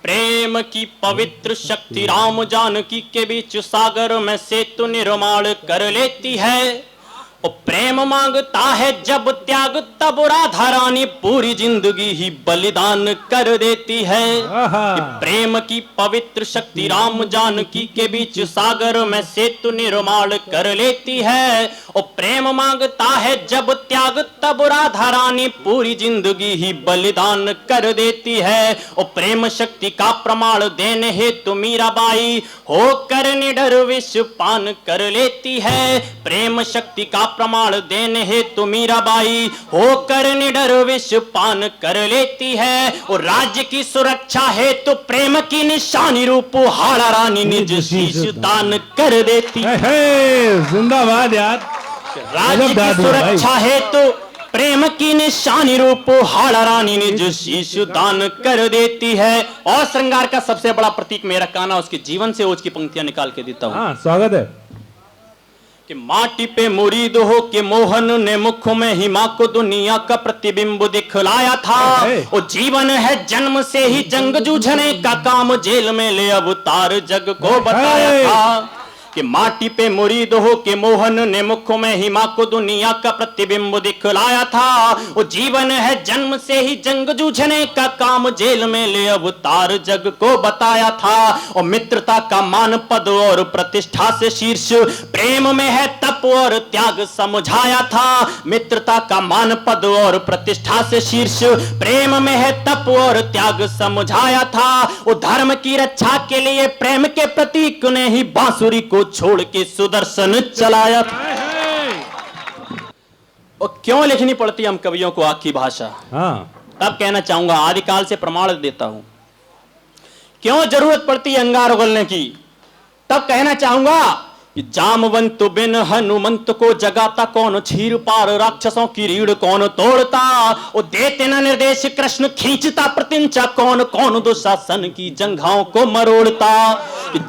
प्रेम की पवित्र शक्ति राम जानकी के बीच सागर में सेतु निर्माण कर लेती है। और प्रेम मांगता है जब त्याग, तब राधा रानी पूरी जिंदगी ही बलिदान कर देती है। प्रेम की पवित्र शक्ति राम जानकी के बीच सागर में सेतु निर्माण कर लेती है। और प्रेम मांगता है जब त्याग, तब राधा रानी पूरी जिंदगी ही बलिदान कर देती है। और प्रेम शक्ति का प्रमाण देने हेतु मीराबाई होकर निडर विष पान कर लेती है। प्रेम शक्ति का प्रमाण देने हेतु मीराबाई होकर निडर विष पान कर लेती है। और राज्य की सुरक्षा हेतु प्रेम की निशानी रूप हाड़ा रानी निज शीश दान कर देती है। जिंदाबाद यार। राज्य की सुरक्षा हेतु प्रेम की निशानी रूप हाड़ा रानी निज शीश दान कर देती है। और श्रृंगार का सबसे बड़ा प्रतीक मेरा कान्हा, उसके जीवन से उसकी पंक्तियां निकाल के देता हूं। हाँ, स्वागत है। कि माटी पे मुरीद हो के मोहन ने मुख में ही मां को दुनिया का प्रतिबिंब दिखलाया था। और जीवन है जन्म से ही जंग जूझने का काम, जेल में ले अवतार जग को बताया था। कि माटी पे मुरीद हो के मोहन ने मुख में ही मां को दुनिया का प्रतिबिंब दिखलाया था। वो जीवन है जन्म से ही जंग जूझने का काम, जेल में ले अवतार जग को बताया था। और मित्रता का मान पद और प्रतिष्ठा से शीर्ष प्रेम में है तप और त्याग समझाया था। मित्रता का मान पद और प्रतिष्ठा से शीर्ष प्रेम में है तप और त्याग समझाया था। वो धर्म की रक्षा के लिए प्रेम के प्रतीक ने ही बांसुरी को छोड़ के सुदर्शन चलाया। और क्यों लिखनी पड़ती हम कवियों को आग की भाषा? तब कहना चाहूंगा, आदिकाल से प्रमाण देता हूं। क्यों जरूरत पड़ती है अंगार उगलने की? तब कहना चाहूंगा कि जामवंत बिन हनुमंत को जगाता कौन, छीर पार राक्षसों की रीढ़ कौन तोड़ता। वो देते न निर्देश कृष्ण खींचता प्रतिंचा कौन, कौन दुशासन की जंघाओं को मरोड़ता।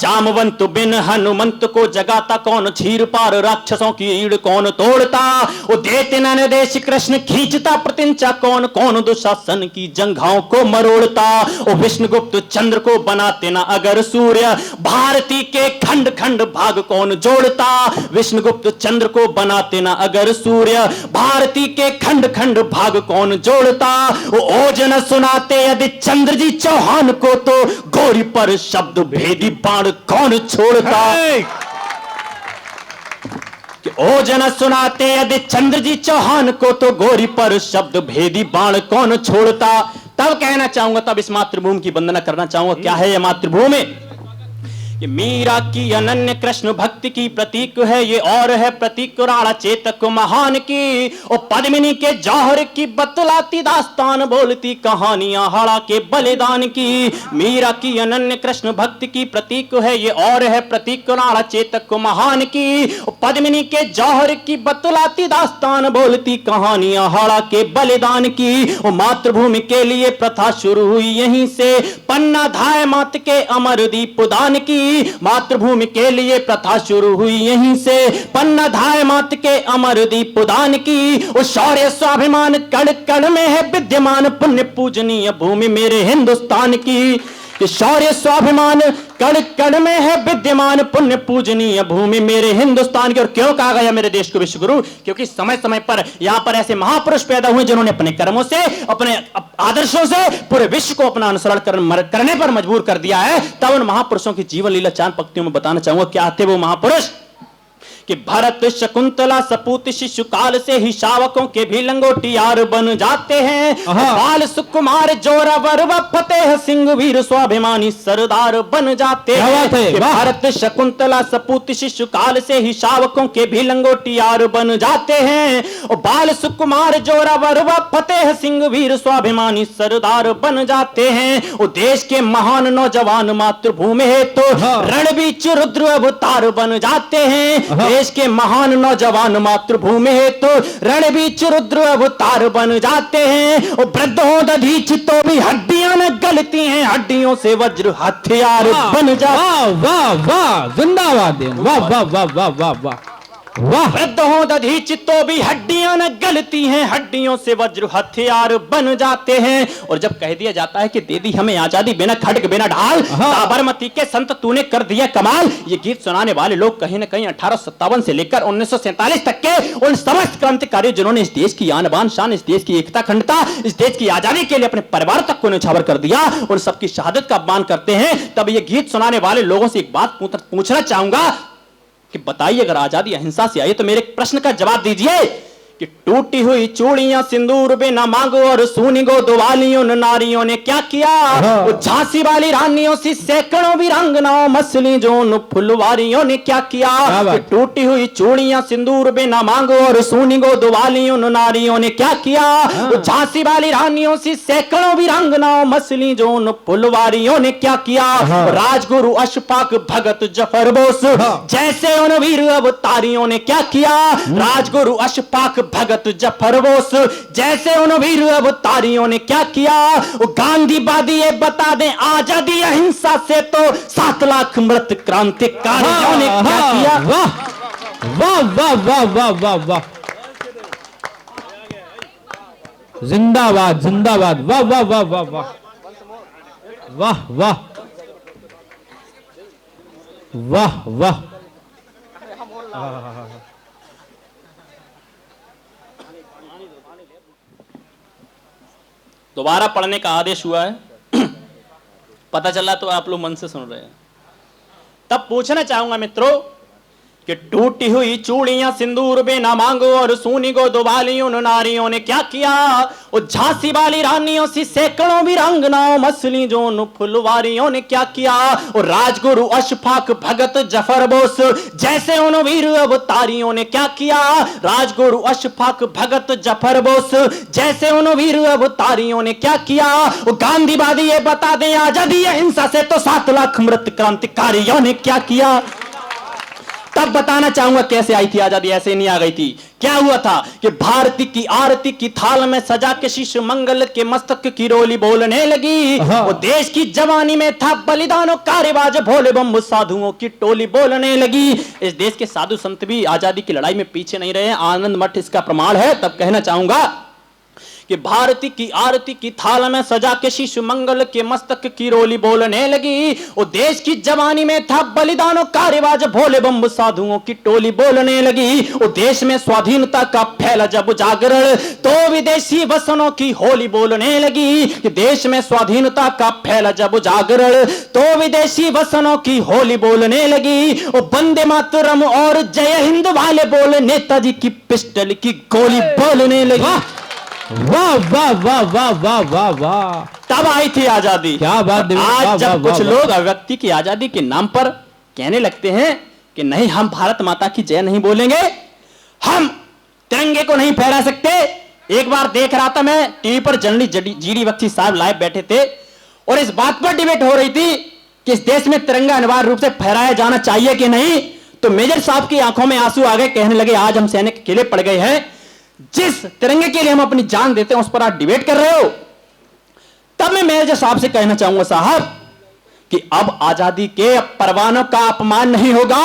जामवंत बिन हनुमंत को जगाता कौन, छीर पार राक्षसों की रीढ़ कौन तोड़ता। वो देते न निर्देश कृष्ण खींचता प्रतिंचा कौन, कौन दुशासन की जंघाओं को मरोड़ता। वो विष्णुगुप्त चंद्र को बनाते न अगर सूर्य, भारती के खंड खंड भाग कौन जोड़ता। विष्णुगुप्त चंद्र को बनाते ना अगर सूर्य, भारती के खंड खंड भाग कौन जोड़ता। वो ओजन सुनाते यदि चंद्र जी चौहान को, तो गोरी पर शब्द भेदी बाण कौन छोड़ता। कि ओजन सुनाते यदि चंद्र जी चौहान को, तो गोरी पर शब्द भेदी बाण कौन छोड़ता। तब कहना चाहूंगा, तब इस मातृभूमि की वंदना करना चाहूंगा। क्या है यह मातृभूमि? कि मीरा की अनन्य कृष्ण भक्ति की प्रतीक है ये, और है प्रतीक राणा चेतक महान की। और पद्मिनी के जौहर की बतलाती दास्तान, बोलती कहानियां हाड़ा के बलिदान की। मीरा की अनन्य कृष्ण भक्ति की प्रतीक है ये, और है प्रतीक राणा चेतक महान की। और पद्मिनी के जौहर की बतलाती दास्तान, बोलती कहानियां हाड़ा के बलिदान की। और मातृभूमि के लिए प्रथा शुरू हुई यहीं से, पन्ना धाय मात के अमर दीप दान की। मातृभूमि के लिए प्रथा शुरू हुई यहीं से, पन्ना धाय मात के अमर दीप दान की। उस शौर्य स्वाभिमान कण कण में है विद्यमान, पुण्य पूजनीय भूमि मेरे हिंदुस्तान की। शौर्य स्वाभिमान कण कण में है विद्यमान, पुण्य पूजनीय भूमि मेरे हिंदुस्तान की। और क्यों कहा गया मेरे देश को विश्व गुरु? क्योंकि समय समय पर यहां पर ऐसे महापुरुष पैदा हुए जिन्होंने अपने कर्मों से, अपने आदर्शों से पूरे विश्व को अपना अनुसरण करने पर मजबूर कर दिया है। तब उन महापुरुषों की जीवन लीला चांद पंक्तियों में बताना चाहूंगा। क्या थे वो महापुरुष? कि भरत शकुंतला सपूत शिशुकाल से ही शावकों के भी लंगोटियार बन जाते हैं। बाल सुकुमार जोरावर व फतेह सिंह वीर स्वाभिमानी सरदार बन जाते हैं। भरत शकुंतला सपूत शिशुकाल से ही शावकों के भी लंगोटियार बन जाते हैं। और बाल सुकुमार जोरावर व फतेह सिंह वीर स्वाभिमानी सरदार बन जाते हैं। और देश के महान नौजवान मातृभूमि है तो रणबीच रुद्र अवतार बन जाते हैं। देश के महान नौजवान मातृभूमि है तो रणबीच रुद्र अवतार बन जाते हैं। और वृद्ध हो दधीच तो भी हड्डियां न गलती हैं, हड्डियों से वज्र हथियार बन जाते। वाह वाह वाह, जिंदाबाद, वाह वाह वाह वाह वाह वाह। वाह वृद्ध हो दधीच तो भी हड्डियां न गलती हैं, हड्डियों से वज्र हथियार बन जाते हैं। और जब कह दिया जाता है कि दे दी हमें आजादी बिना खड्ग बिना ढाल, साबरमती के संत तूने कर दिया कमाल। ये गीत सुनाने वाले लोग कहीं ना कहीं 1857 से लेकर 1947 तक के उन समस्त क्रांतिकारी जिन्होंने इस देश की आन बान शान, इस देश की एकता अखंडता, इस देश की आजादी के लिए अपने परिवार तक को न्यौछावर कर दिया, उन सबकी शहादत का अपमान करते हैं। तब ये गीत सुनाने वाले लोगों से एक बात पूछना चाहूंगा कि बताइए, अगर आजादी अहिंसा से आई तो मेरे प्रश्न का जवाब दीजिए कि टूटी हुई चूड़ियां सिंदूर बिना मांगो और सूनी गो दुआलियों नारियों ने क्या किया। वो झांसी वाली रानियों सी सैकड़ों वीरांगनाओं मसली जोन फुलवारियों ने क्या किया। टूटी हुई चूड़ियां सिंदूर बिना मांगो और सूनी गो दुआलियों नारियों ने क्या किया। वो झांसी वाली रानियों सी सैकड़ों वीरांगनाओं मसली जोन फुलवारियों ने क्या किया। राजगुरु अशफाक भगत जफर बोस जैसे उन वीर अवतारियों ने क्या किया। राजगुरु अशफाक भगत जफर बोस जैसे उन वीर अवतारियों ने क्या किया। वो गांधीवादी ये बता दें आजादी अहिंसा से तो 7 लाख मृत क्रांतिकारियों ने क्या किया। वाह वाह वाह वाह वाह वाह, जिंदाबाद जिंदाबाद, वाह वाह वाह वाह वाह वाह वाह वाह वाह। दोबारा पढ़ने का आदेश हुआ है पता चला तो आप लोग मन से सुन रहे हैं। तब पूछना चाहूंगा मित्रों कि टूटी हुई चूड़ियां सिंदूर बिना मांगो और सूनी गो दुआलियों नारियों ने क्या किया। और झांसी वाली रानियों सी सैकड़ों वीरांगनाओं मसली जोन फुलवारियों ने क्या किया। और राजगुरु अशफाक भगत जफर बोस जैसे उन वीर अवतारियों ने क्या किया। राजगुरु अशफाक भगत जफर बोस जैसे उन वीर अवतारियों ने क्या किया। वो गांधीवादी ये बता दें आजादी अहिंसा से तो 7 लाख मृत क्रांतिकारियों ने क्या किया। तब बताना चाहूंगा कैसे आई थी आजादी, ऐसे नहीं आ गई थी। क्या हुआ था कि भारती की आरती की थाल में सजा के शीश मंगल के मस्तक की रोली बोलने लगी। वो देश की जवानी में था बलिदानों का रिवाज, भोले बम साधुओं की टोली बोलने लगी। इस देश के साधु संत भी आजादी की लड़ाई में पीछे नहीं रहे, आनंद मठ इसका प्रमाण है। तब कहना चाहूंगा कि भारती की आरती की थाल में सजा के शीश मंगल के मस्तक की रोली बोलने लगी। वो देश की जवानी में था बलिदानों का रिवाज, भोले बम साधुओं की टोली बोलने लगी। वो देश में स्वाधीनता का फैला जब जागरण तो विदेशी वसनों की होली बोलने लगी। कि देश में स्वाधीनता का फैला जब जागरण तो विदेशी वसनों की होली बोलने लगी। वो वंदे मातरम और जय हिंद वाले बोले नेताजी की पिस्टल की गोली बोलने लगी। वाह वाह वाह वाह वाह वाह वाह, तब आई थी आजादी। क्या बात। आज जब कुछ लोग अभिव्यक्ति की आजादी के नाम पर कहने लगते हैं कि नहीं हम भारत माता की जय नहीं बोलेंगे, हम तिरंगे को नहीं फहरा सकते। एक बार देख रहा था मैं टीवी पर जनरली जीडी बख्शी साहब लाइव बैठे थे और इस बात पर डिबेट हो रही थी कि इस देश में तिरंगा अनिवार्य रूप से फहराया जाना चाहिए कि नहीं। तो मेजर साहब की आंखों में आंसू आ गए, कहने लगे आज हम सैनिक अकेले पड़ गए हैं, जिस तिरंगे के लिए हम अपनी जान देते हैं उस पर आप डिबेट कर रहे हो। तब मैं मेजर साहब से कहना चाहूंगा साहब कि अब आजादी के परवानों का अपमान नहीं होगा,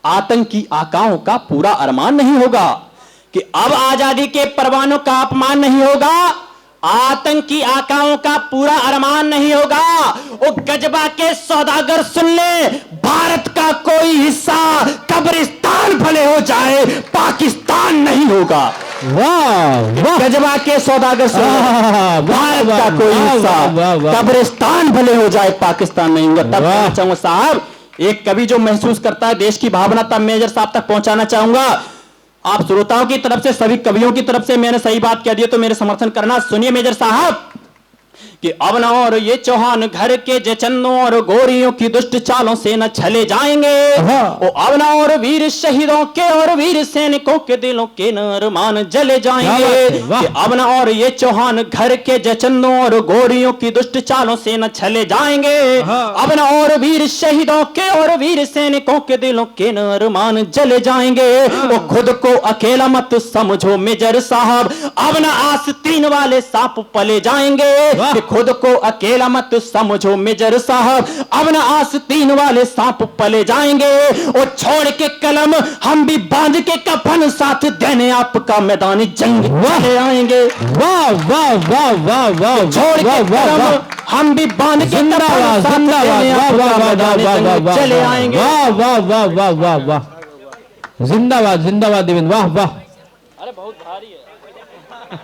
आतंकी आकाओं का पूरा अरमान नहीं होगा। कि अब आजादी के परवानों का अपमान नहीं होगा, आतंकी आकाओं का पूरा अरमान नहीं होगा। वो गजबा के सौदागर सुन ले, भारत का कोई हिस्सा कब्रिस्तान भले हो जाए पाकिस्तान नहीं होगा। वाह, गजबा के सौदागर सुन ले, भारत का कोई हिस्सा कब्रिस्तान भले हो जाए पाकिस्तान नहीं होगा। तब कहना चाहूंगा साहब, एक कवि जो महसूस करता है देश की भावना, तब मेजर साहब तक पहुंचाना चाहूंगा। आप श्रोताओं की तरफ से, सभी कवियों की तरफ से मैंने सही बात कह दी तो मेरे समर्थन करना। सुनिए मेजर साहब कि अब न और ये चौहान घर के जचंदों और गोरियों की दुष्ट चालों से न छले जाएंगे। अब न और वीर शहीदों के और वीर सैनिकों के दिलों के न अरमान जले जाएंगे। कि अब न और ये चौहान घर के जचंदों और गोरियों की दुष्ट चालों से न छले जाएंगे। अब न और वीर शहीदों के और वीर सैनिकों के दिलों के न अरमान जले जाएंगे। वो खुद को अकेला मत समझो मेजर साहब, अब न आस्तीन वाले सांप पले जाएंगे। खुद को अकेला मत समझो मेजर साहब, अब न आस्तीन वाले सांप पले जाएंगे। और छोड़ के कलम हम भी बांध के कफन, साथ देने आपका मैदानी जंग चले आएंगे। वाह वाह वाह वाह वाह, छोड़ के कलम हम भी बांध के जिंदाबाद जिंदाबाद, वाह वाह वाह वाह वाह वाह, चले आएंगे। वाह वाह वाह वाह वाह वाह, जिंदाबाद जिंदाबाद देवेंद्र, वाह वाह। अरे बहुत भारी है।